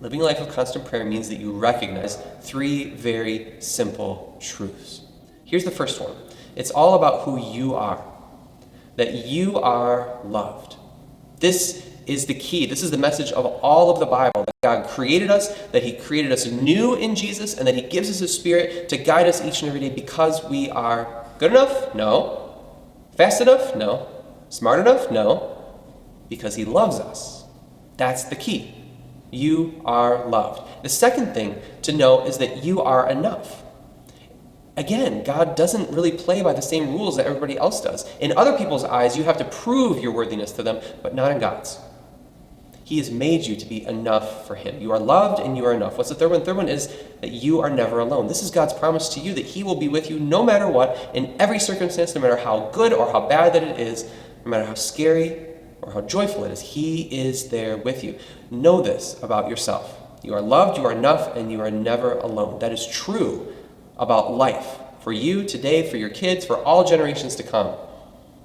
Living a life of constant prayer means that you recognize three very simple truths. Here's the first one. It's all about who you are, that you are loved. This is the key. This is the message of all of the Bible, that God created us, that he created us new in Jesus, and that he gives us his Spirit to guide us each and every day because we are good enough? No. Fast enough? No. Smart enough? No. Because he loves us. That's the key. You are loved. The second thing to know is that you are enough. Again, God doesn't really play by the same rules that everybody else does. In other people's eyes, you have to prove your worthiness to them, but not in God's. He has made you to be enough for him. You are loved and you are enough. What's the third one? The third one is that you are never alone. This is God's promise to you that he will be with you no matter what, in every circumstance, no matter how good or how bad that it is, no matter how scary or how joyful it is. He is there with you. Know this about yourself. You are loved, you are enough, and you are never alone. That is true about life, for you today, for your kids, for all generations to come.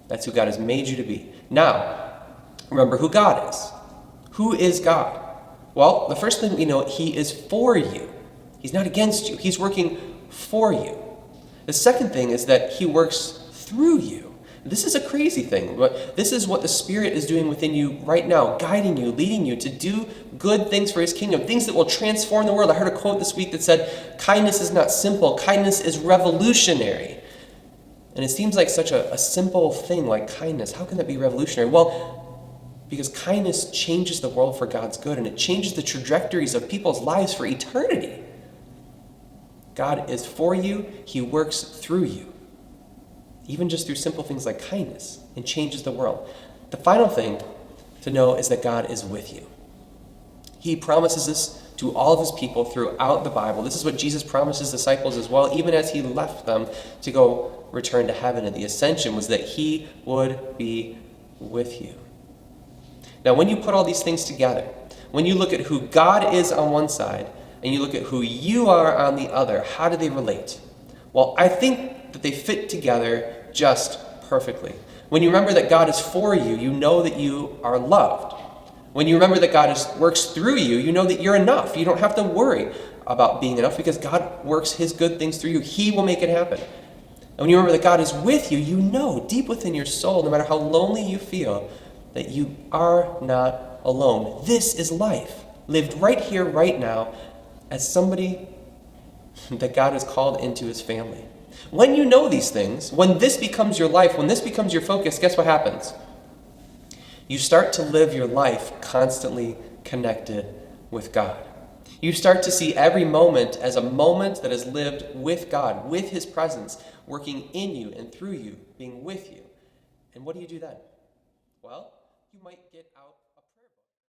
That's who God has made you to be. Now, remember who God is. Who is God? Well, the first thing we know, he is for you. He's not against you. He's working for you. The second thing is that he works through you. This is a crazy thing, but this is what the Spirit is doing within you right now, guiding you, leading you to do good things for his kingdom, things that will transform the world. I heard a quote this week that said, kindness is not simple, kindness is revolutionary. And it seems like such a simple thing like kindness. How can that be revolutionary? Well, because kindness changes the world for God's good, and it changes the trajectories of people's lives for eternity. God is for you, he works through you. Even just through simple things like kindness, and changes the world. The final thing to know is that God is with you. He promises this to all of his people throughout the Bible. This is what Jesus promised his disciples as well, even as he left them to go return to heaven. And the ascension was that he would be with you. Now, when you put all these things together, when you look at who God is on one side, and you look at who you are on the other, how do they relate? Well, I think that they fit together just perfectly. When you remember that God is for you, you know that you are loved. When you remember that God works through you, you know that you're enough. You don't have to worry about being enough because God works his good things through you. He will make it happen. And when you remember that God is with you, you know deep within your soul, no matter how lonely you feel, that you are not alone. This is life, lived right here, right now, as somebody that God has called into his family. When you know these things, when this becomes your life, when this becomes your focus, guess what happens? You start to live your life constantly connected with God. You start to see every moment as a moment that is lived with God, with his presence, working in you and through you, being with you. And what do you do then? Well, you might get out